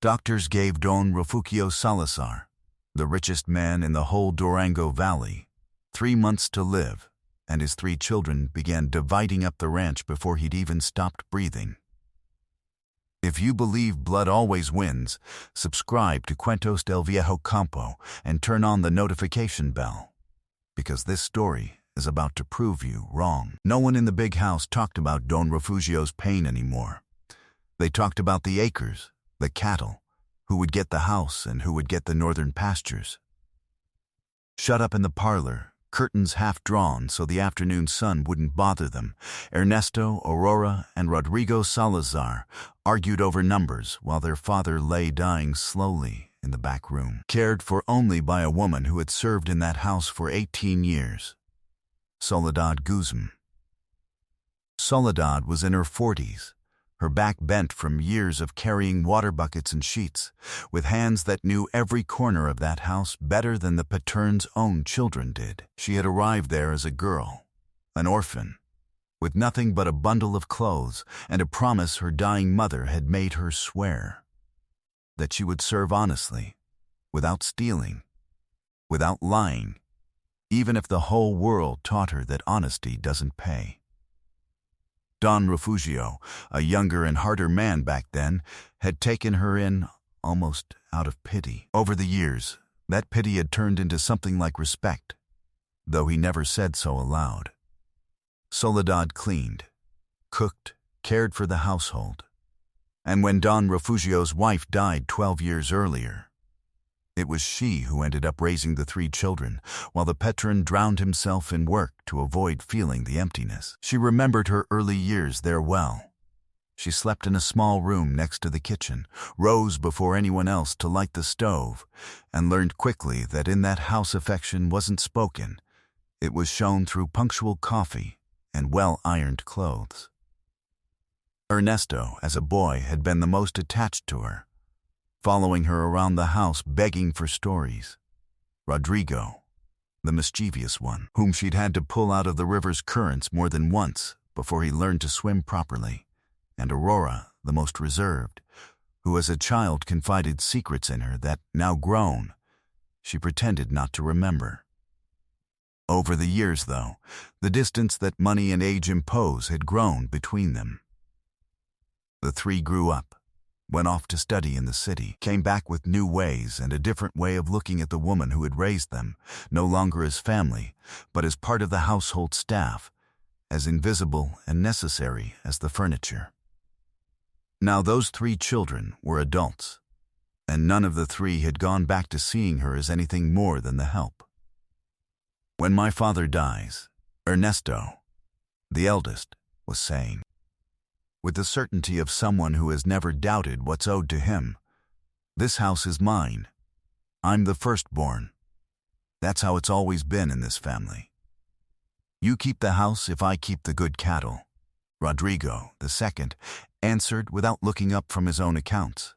Doctors gave Don Refugio Salazar, the richest man in the whole Durango Valley, 3 months to live, and his 3 children began dividing up the ranch before he'd even stopped breathing. If you believe blood always wins, subscribe to Cuentos del Viejo Campo and turn on the notification bell, because this story is about to prove you wrong. No one in the big house talked about Don Refugio's pain anymore. They talked about the acres, the cattle, who would get the house and who would get the northern pastures. Shut up in the parlor, curtains half drawn so the afternoon sun wouldn't bother them, Ernesto, Aurora, and Rodrigo Salazar argued over numbers while their father lay dying slowly in the back room, cared for only by a woman who had served in that house for 18 years, Soledad Guzman. Soledad was in her 40s, her back bent from years of carrying water buckets and sheets, with hands that knew every corner of that house better than the Patern's own children did. She had arrived there as a girl, an orphan, with nothing but a bundle of clothes and a promise her dying mother had made her swear, that she would serve honestly, without stealing, without lying, even if the whole world taught her that honesty doesn't pay. Don Refugio, a younger and harder man back then, had taken her in almost out of pity. Over the years, that pity had turned into something like respect, though he never said so aloud. Soledad cleaned, cooked, cared for the household. And when Don Refugio's wife died 12 years earlier, it was she who ended up raising the 3 children, while the Patron drowned himself in work to avoid feeling the emptiness. She remembered her early years there well. She slept in a small room next to the kitchen, rose before anyone else to light the stove, and learned quickly that in that house affection wasn't spoken. It was shown through punctual coffee and well-ironed clothes. Ernesto, as a boy, had been the most attached to her, following her around the house begging for stories. Rodrigo, the mischievous one, whom she'd had to pull out of the river's currents more than once before he learned to swim properly, and Aurora, the most reserved, who as a child confided secrets in her that, now grown, she pretended not to remember. Over the years, though, the distance that money and age impose had grown between them. The 3 grew up, went off to study in the city, came back with new ways and a different way of looking at the woman who had raised them, no longer as family, but as part of the household staff, as invisible and necessary as the furniture. Now those 3 children were adults, and none of the 3 had gone back to seeing her as anything more than the help. When my father dies, Ernesto, the eldest, was saying, with the certainty of someone who has never doubted what's owed to him, "This house is mine. I'm the firstborn. That's how it's always been in this family. You keep the house if I keep the good cattle," Rodrigo, the second, answered without looking up from his own accounts.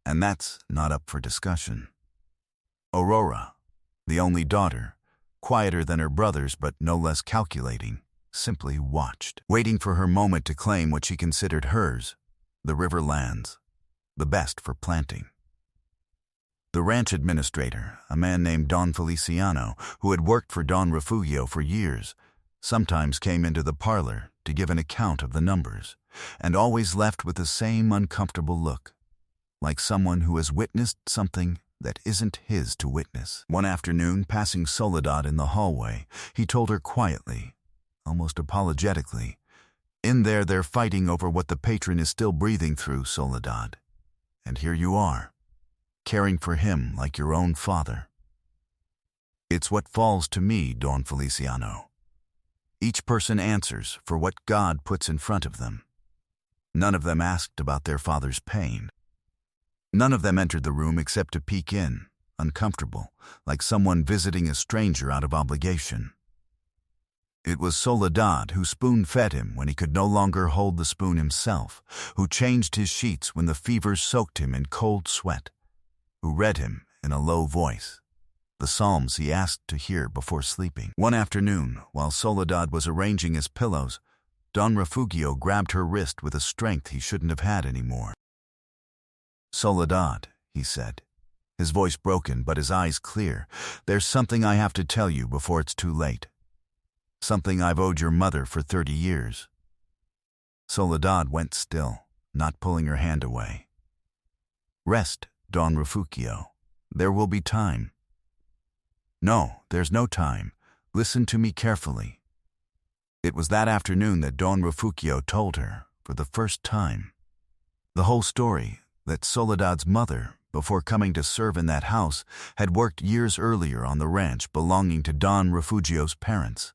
And that's not up for discussion. Aurora, the only daughter, quieter than her brothers but no less calculating, simply watched, waiting for her moment to claim what she considered hers, the river lands, the best for planting. The ranch administrator, a man named Don Feliciano, who had worked for Don Refugio for years, sometimes came into the parlor to give an account of the numbers, and always left with the same uncomfortable look, like someone who has witnessed something that isn't his to witness. One afternoon, passing Soledad in the hallway, he told her quietly, almost apologetically, "In there they're fighting over what the Patron is still breathing through, Soledad. And here you are, caring for him like your own father." "It's what falls to me, Don Feliciano. Each person answers for what God puts in front of them. None of them asked about their father's pain. None of them entered the room except to peek in, uncomfortable, like someone visiting a stranger out of obligation. It was Soledad who spoon-fed him when he could no longer hold the spoon himself, who changed his sheets when the fever soaked him in cold sweat, who read him in a low voice the psalms he asked to hear before sleeping. One afternoon, while Soledad was arranging his pillows, Don Refugio grabbed her wrist with a strength he shouldn't have had anymore. Soledad, he said, his voice broken but his eyes clear, there's something I have to tell you before it's too late. Something I've owed your mother for 30 years. Soledad went still, not pulling her hand away. Rest, Don Refugio. There will be time. No, there's no time. Listen to me carefully. It was that afternoon that Don Refugio told her, for the first time, the whole story, that Soledad's mother, before coming to serve in that house, had worked years earlier on the ranch belonging to Don Refugio's parents,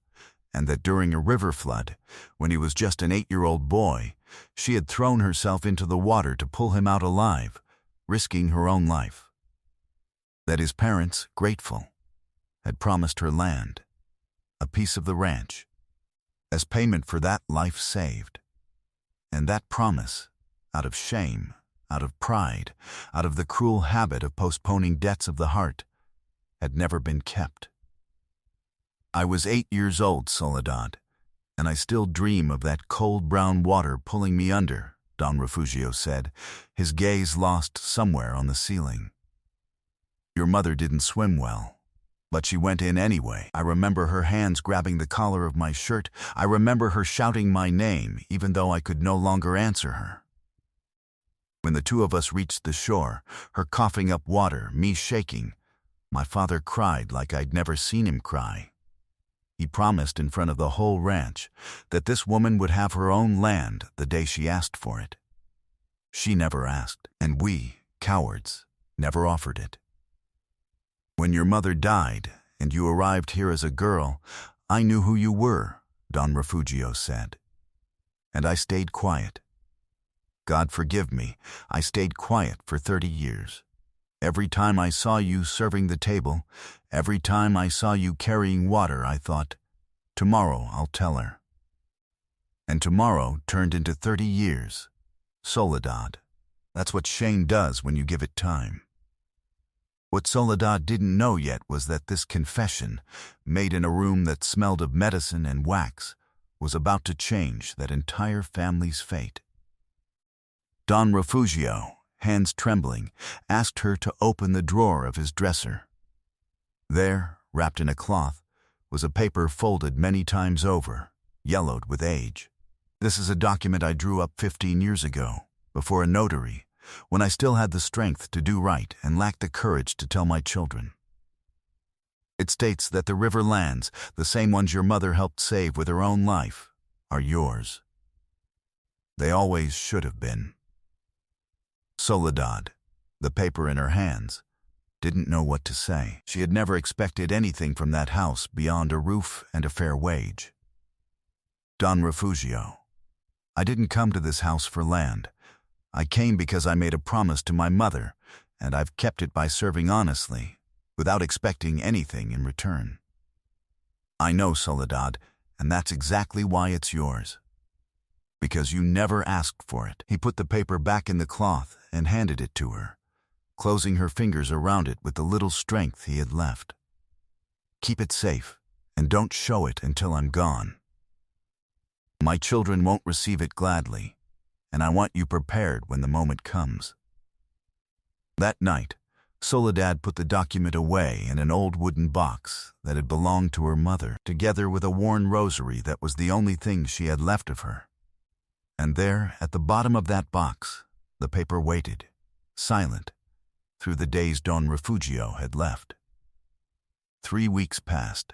and that during a river flood, when he was just an 8-year-old boy, she had thrown herself into the water to pull him out alive, risking her own life. That his parents, grateful, had promised her land, a piece of the ranch, as payment for that life saved. And that promise, out of shame, out of pride, out of the cruel habit of postponing debts of the heart, had never been kept. I was 8 years old, Soledad, and I still dream of that cold brown water pulling me under, Don Refugio said, his gaze lost somewhere on the ceiling. Your mother didn't swim well, but she went in anyway. I remember her hands grabbing the collar of my shirt. I remember her shouting my name, even though I could no longer answer her. When the two of us reached the shore, her coughing up water, me shaking, my father cried like I'd never seen him cry. He promised in front of the whole ranch that this woman would have her own land the day she asked for it. She never asked, and we, cowards, never offered it. When your mother died and you arrived here as a girl, I knew who you were, Don Refugio said. And I stayed quiet. God forgive me, I stayed quiet for 30 years. Every time I saw you serving the table, every time I saw you carrying water, I thought, tomorrow I'll tell her. And tomorrow turned into 30 years. Soledad. That's what Shane does when you give it time. What Soledad didn't know yet was that this confession, made in a room that smelled of medicine and wax, was about to change that entire family's fate. Don Refugio, hands trembling, asked her to open the drawer of his dresser. There, wrapped in a cloth, was a paper folded many times over, yellowed with age. This is a document I drew up 15 years ago, before a notary, when I still had the strength to do right and lacked the courage to tell my children. It states that the river lands, the same ones your mother helped save with her own life, are yours. They always should have been. Soledad, the paper in her hands, didn't know what to say. She had never expected anything from that house beyond a roof and a fair wage. Don Refugio, I didn't come to this house for land. I came because I made a promise to my mother, and I've kept it by serving honestly, without expecting anything in return. I know, Soledad, and that's exactly why it's yours. Because you never asked for it. He put the paper back in the cloth and handed it to her, closing her fingers around it with the little strength he had left. Keep it safe, and don't show it until I'm gone. My children won't receive it gladly, and I want you prepared when the moment comes. That night, Soledad put the document away in an old wooden box that had belonged to her mother, together with a worn rosary that was the only thing she had left of her. And there, at the bottom of that box, the paper waited, silent, through the days Don Refugio had left. 3 weeks passed.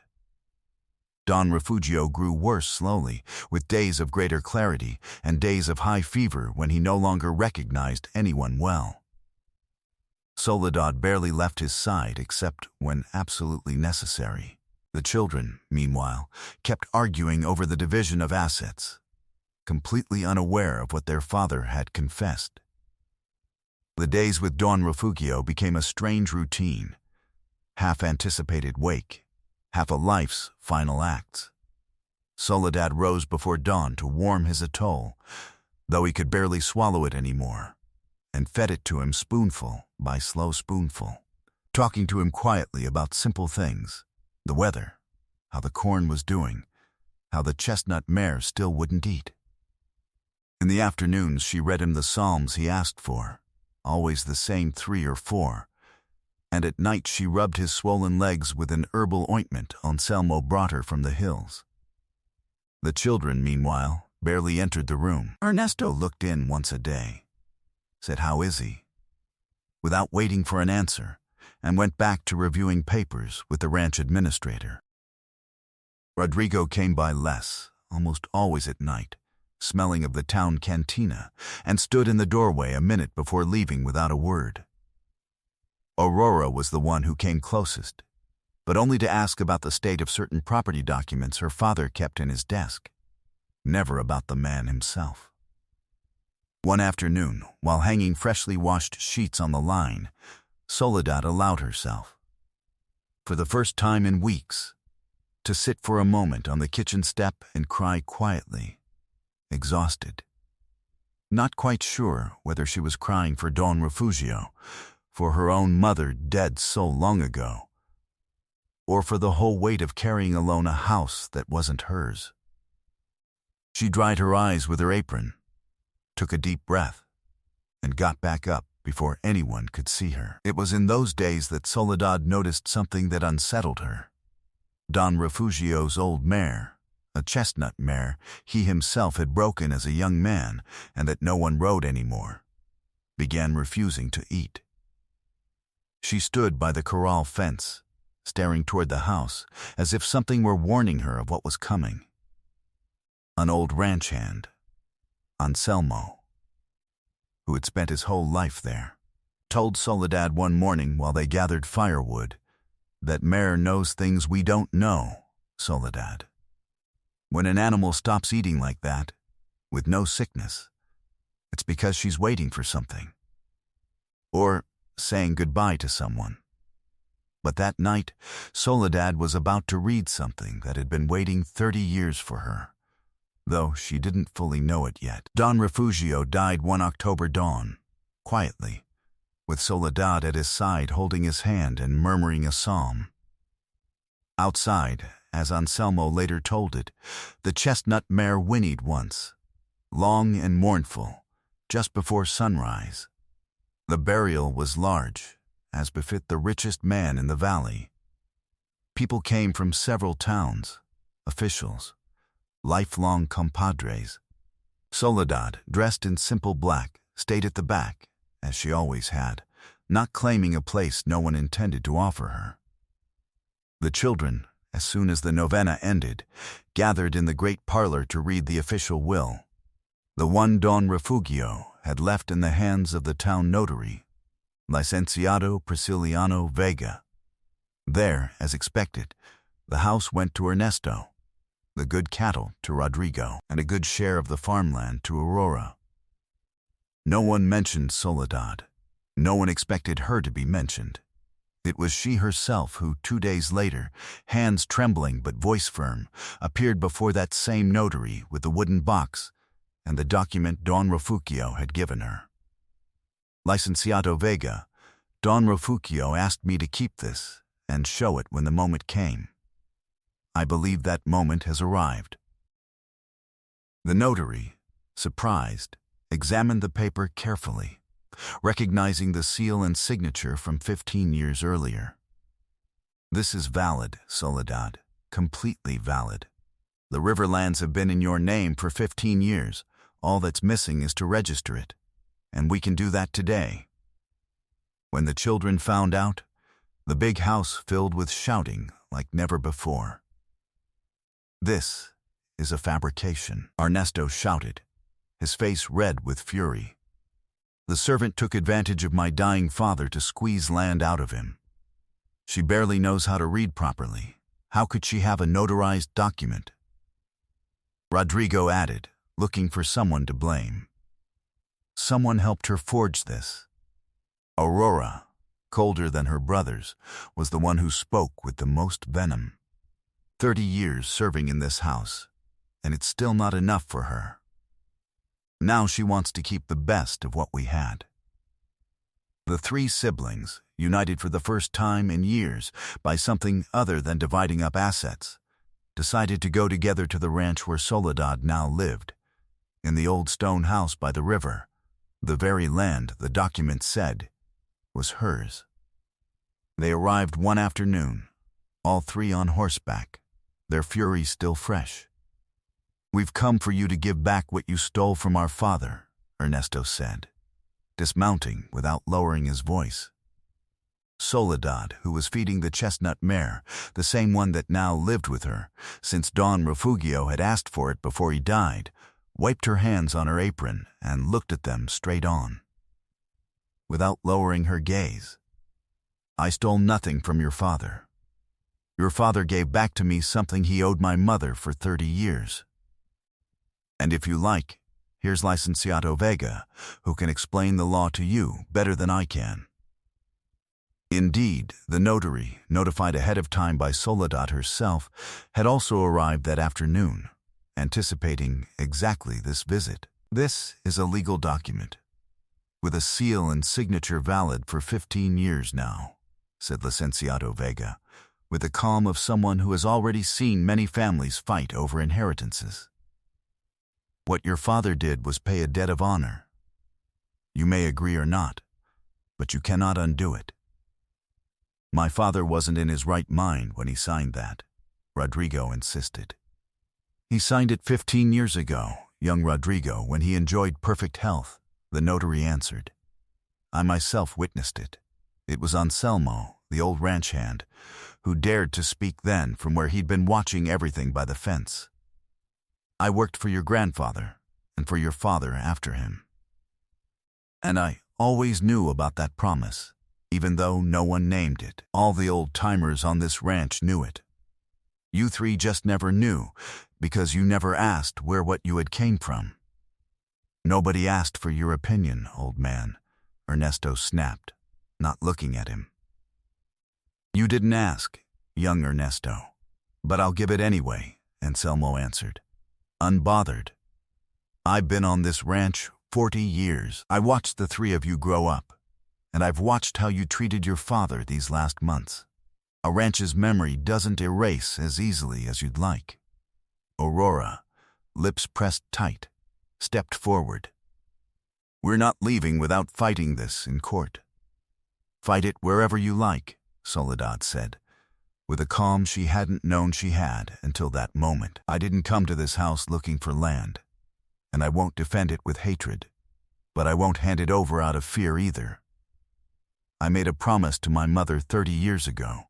Don Refugio grew worse slowly, with days of greater clarity and days of high fever when he no longer recognized anyone well. Soledad barely left his side except when absolutely necessary. The children, meanwhile, kept arguing over the division of assets, completely unaware of what their father had confessed. The days with Don Refugio became a strange routine, half-anticipated wake, half a life's final acts. Soledad rose before dawn to warm his atoll, though he could barely swallow it anymore, and fed it to him spoonful by slow spoonful, talking to him quietly about simple things, the weather, how the corn was doing, how the chestnut mare still wouldn't eat. In the afternoons she read him the psalms he asked for, always the same 3 or 4, and at night she rubbed his swollen legs with an herbal ointment Anselmo brought her from the hills. The children, meanwhile, barely entered the room. Ernesto looked in once a day, said, "How is he?" without waiting for an answer, and went back to reviewing papers with the ranch administrator. Rodrigo came by less, almost always at night, smelling of the town cantina, and stood in the doorway a minute before leaving without a word. Aurora was the one who came closest, but only to ask about the state of certain property documents her father kept in his desk, never about the man himself. One afternoon, while hanging freshly washed sheets on the line, Soledad allowed herself, for the first time in weeks, to sit for a moment on the kitchen step and cry quietly, exhausted. Not quite sure whether she was crying for Don Refugio, for her own mother dead so long ago, or for the whole weight of carrying alone a house that wasn't hers. She dried her eyes with her apron, took a deep breath, and got back up before anyone could see her. It was in those days that Soledad noticed something that unsettled her. Don Refugio's old mare, a chestnut mare he himself had broken as a young man and that no one rode anymore, began refusing to eat. She stood by the corral fence, staring toward the house, as if something were warning her of what was coming. An old ranch hand, Anselmo, who had spent his whole life there, told Soledad one morning while they gathered firewood, "That mare knows things we don't know, Soledad. When an animal stops eating like that, with no sickness, it's because she's waiting for something, or saying goodbye to someone." But that night, Soledad was about to read something that had been waiting 30 years for her, though she didn't fully know it yet. Don Refugio died one October dawn, quietly, with Soledad at his side holding his hand and murmuring a psalm. Outside, as Anselmo later told it, the chestnut mare whinnied once, long and mournful, just before sunrise. The burial was large, as befit the richest man in the valley. People came from several towns, officials, lifelong compadres. Soledad, dressed in simple black, stayed at the back, as she always had, not claiming a place no one intended to offer her. The children, as soon as the novena ended, gathered in the great parlor to read the official will, the one Don Refugio had left in the hands of the town notary, Licenciado Prisciliano Vega. There, as expected, the house went to Ernesto, the good cattle to Rodrigo, and a good share of the farmland to Aurora. No one mentioned Soledad. No one expected her to be mentioned. It was she herself who, 2 days later, hands trembling but voice firm, appeared before that same notary with the wooden box and the document Don Refugio had given her. "Licenciado Vega, Don Refugio asked me to keep this and show it when the moment came. I believe that moment has arrived." The notary, surprised, examined the paper carefully, recognizing the seal and signature from 15 years earlier. "This is valid, Soledad, completely valid. The Riverlands have been in your name for 15 years. All that's missing is to register it, and we can do that today." When the children found out, the big house filled with shouting like never before. "This is a fabrication," Ernesto shouted, his face red with fury. "The servant took advantage of my dying father to squeeze land out of him. She barely knows how to read properly. How could she have a notarized document?" Rodrigo added, looking for someone to blame. "Someone helped her forge this." Aurora, colder than her brothers, was the one who spoke with the most venom. 30 years serving in this house, and it's still not enough for her. Now she wants to keep the best of what we had. The 3 siblings, united for the first time in years by something other than dividing up assets, decided to go together to the ranch where Soledad now lived, in the old stone house by the river, The very land, the document said, was hers. They arrived one afternoon, all three on horseback, their fury still fresh. "We've come for you to give back what you stole from our father," Ernesto said, dismounting without lowering his voice. Soledad, who was feeding the chestnut mare, the same one that now lived with her, since Don Refugio had asked for it before he died, wiped her hands on her apron and looked at them straight on. Without lowering her gaze, "I stole nothing from your father. Your father gave back to me something he owed my mother for 30 years. And if you like, here's Licenciado Vega, who can explain the law to you better than I can." Indeed, the notary, notified ahead of time by Soledad herself, had also arrived that afternoon, anticipating exactly this visit. "This is a legal document, with a seal and signature valid for 15 years now," said Licenciado Vega, with the calm of someone who has already seen many families fight over inheritances. "What your father did was pay a debt of honor. You may agree or not, but you cannot undo it. My father wasn't in his right mind when he signed that," Rodrigo insisted. "He signed it 15 years ago, young Rodrigo, when he enjoyed perfect health," the notary answered. "I myself witnessed it. It was Anselmo, the old ranch hand, who dared to speak then from where he'd been watching everything by the fence. I worked for your grandfather, and for your father after him. And I always knew about that promise, even though no one named it. All the old-timers on this ranch knew it. You three just never knew, because you never asked where what you had came from." "Nobody asked for your opinion, old man," Ernesto snapped, not looking at him. "You didn't ask, young Ernesto, but I'll give it anyway," Anselmo answered, unbothered. "I've been on this ranch 40 years. I watched the three of you grow up, and I've watched how you treated your father these last months. A ranch's memory doesn't erase as easily as you'd like." Aurora, lips pressed tight, stepped forward. "We're not leaving without fighting this in court." "Fight it wherever you like," Soledad said, with a calm she hadn't known she had until that moment. "I didn't come to this house looking for land, and I won't defend it with hatred, but I won't hand it over out of fear either. I made a promise to my mother 30 years ago,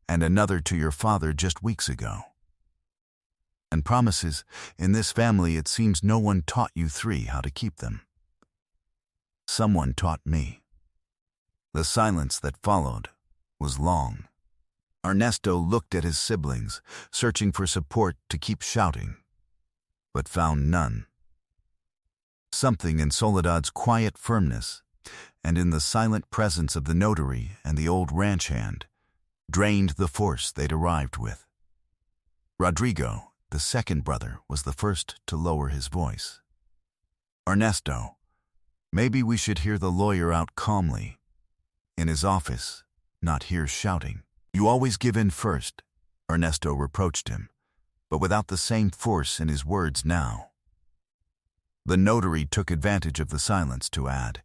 and another to your father just weeks ago. And promises, in this family it seems no one taught you three how to keep them. Someone taught me." The silence that followed was long. Ernesto looked at his siblings, searching for support to keep shouting, but found none. Something in Soledad's quiet firmness, and in the silent presence of the notary and the old ranch hand, drained the force they'd arrived with. Rodrigo, the second brother, was the first to lower his voice. "Ernesto, maybe we should hear the lawyer out calmly, in his office, not here shouting." "You always give in first," Ernesto reproached him, but without the same force in his words now. The notary took advantage of the silence to add,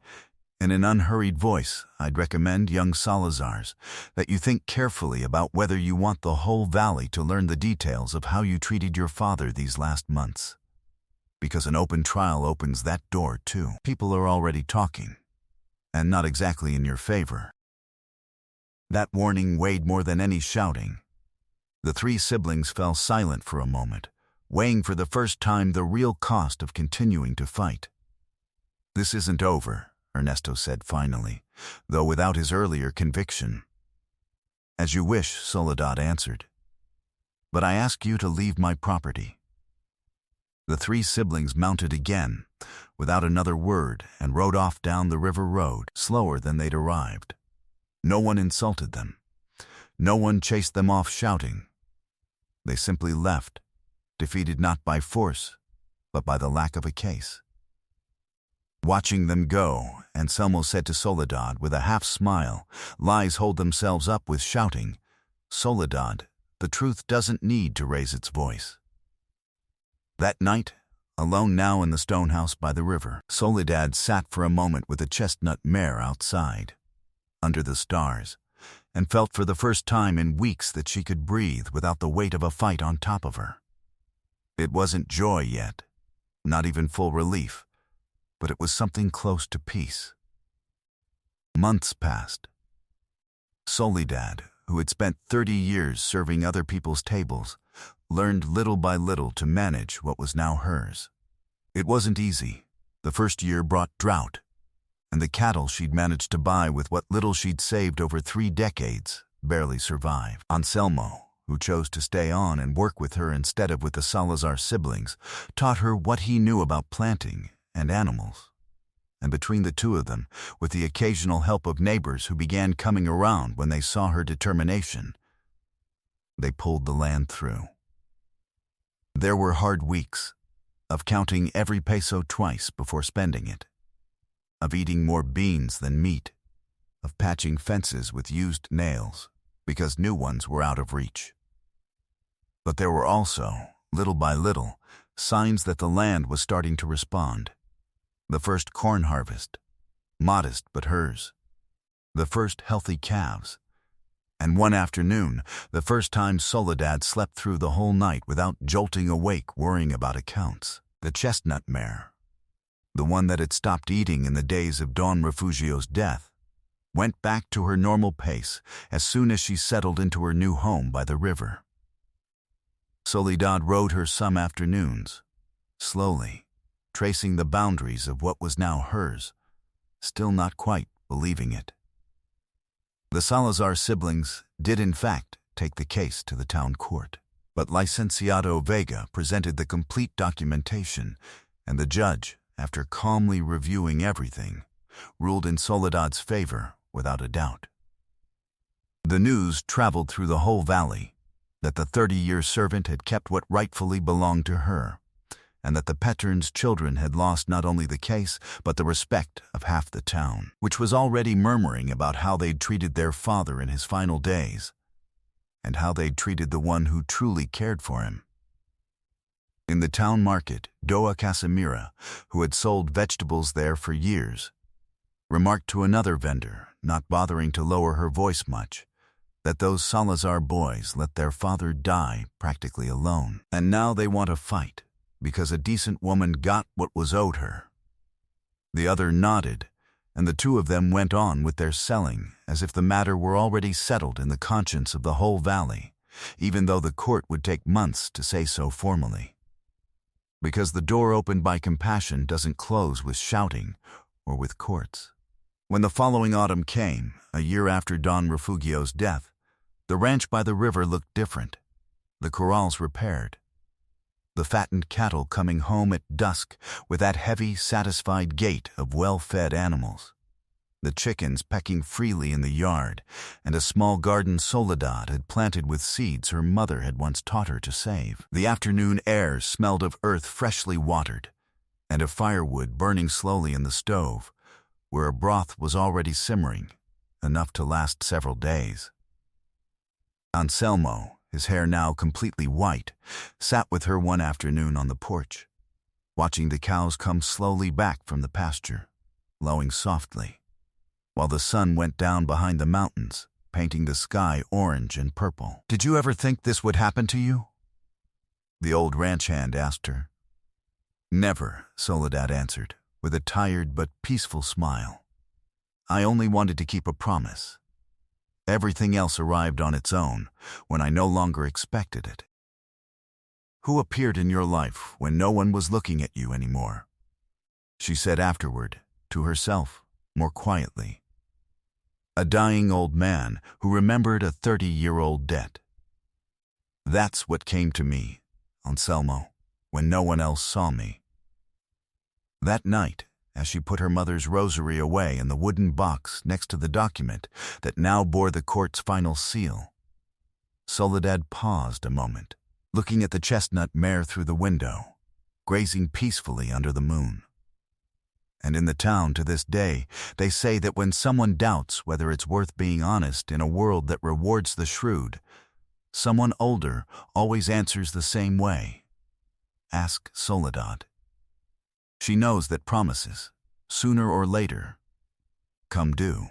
in an unhurried voice, "I'd recommend, young Salazars, that you think carefully about whether you want the whole valley to learn the details of how you treated your father these last months. Because an open trial opens that door too. People are already talking, and not exactly in your favor." That warning weighed more than any shouting. The three siblings fell silent for a moment, weighing for the first time the real cost of continuing to fight. "This isn't over," Ernesto said finally, though without his earlier conviction. "As you wish," Soledad answered. "But I ask you to leave my property." The three siblings mounted again, without another word, and rode off down the river road, slower than they'd arrived. No one insulted them. No one chased them off shouting. They simply left, defeated not by force, but by the lack of a case. Watching them go, Anselmo said to Soledad with a half-smile, "Lies hold themselves up with shouting. Soledad, the truth doesn't need to raise its voice." That night, Alone now in the stone house by the river, Soledad sat for a moment with the chestnut mare outside, under the stars, and felt for the first time in weeks that she could breathe without the weight of a fight on top of her. It wasn't joy yet, not even full relief, but it was something close to peace. Months passed. Soledad, who had spent 30 years serving other people's tables, learned little by little to manage what was now hers. It wasn't easy. The first year brought drought, and the cattle she'd managed to buy with what little she'd saved over 3 decades barely survived. Anselmo, who chose to stay on and work with her instead of with the Salazar siblings, taught her what he knew about planting and animals. And between the two of them, with the occasional help of neighbors who began coming around when they saw her determination, they pulled the land through. There were hard weeks, of counting every peso twice before spending it, of eating more beans than meat, of patching fences with used nails because new ones were out of reach. But there were also, little by little, signs that the land was starting to respond. The first corn harvest, modest but hers. The first healthy calves. And one afternoon, the first time Soledad slept through the whole night without jolting awake worrying about accounts. The chestnut mare, the one that had stopped eating in the days of Don Refugio's death, went back to her normal pace as soon as she settled into her new home by the river. Soledad rode her some afternoons, slowly, tracing the boundaries of what was now hers, still not quite believing it. The Salazar siblings did in fact take the case to the town court, but Licenciado Vega presented the complete documentation, and the judge, after calmly reviewing everything, ruled in Soledad's favor without a doubt. The news traveled through the whole valley that the 30-year servant had kept what rightfully belonged to her, and that the Petern's children had lost not only the case, but the respect of half the town, which was already murmuring about how they'd treated their father in his final days, and how they'd treated the one who truly cared for him. In the town market, Doa Casimira, who had sold vegetables there for years, remarked to another vendor, not bothering to lower her voice much, that those Salazar boys let their father die practically alone, and now they want to fight because a decent woman got what was owed her. The other nodded, and the two of them went on with their selling as if the matter were already settled in the conscience of the whole valley, even though the court would take months to say so formally. Because the door opened by compassion doesn't close with shouting or with courts. When the following autumn came, a year after Don Refugio's death, the ranch by the river looked different, the corrals repaired, the fattened cattle coming home at dusk with that heavy, satisfied gait of well-fed animals, the chickens pecking freely in the yard, and a small garden Soledad had planted with seeds her mother had once taught her to save. The afternoon air smelled of earth freshly watered, and of firewood burning slowly in the stove, where a broth was already simmering, enough to last several days. Anselmo, his hair now completely white, sat with her one afternoon on the porch, watching the cows come slowly back from the pasture, lowing softly, while the sun went down behind the mountains, painting the sky orange and purple. "Did you ever think this would happen to you?" the old ranch hand asked her. "Never," Soledad answered, with a tired but peaceful smile. "I only wanted to keep a promise. Everything else arrived on its own when I no longer expected it." "Who appeared in your life when no one was looking at you anymore?" she said afterward, to herself, more quietly. "A dying old man who remembered a 30-year-old debt. That's what came to me, Anselmo, when no one else saw me." That night, as she put her mother's rosary away in the wooden box next to the document that now bore the court's final seal, Soledad paused a moment, looking at the chestnut mare through the window, grazing peacefully under the moon. And in the town to this day, they say that when someone doubts whether it's worth being honest in a world that rewards the shrewd, someone older always answers the same way. Ask Soledad. She knows that promises, sooner or later, come due.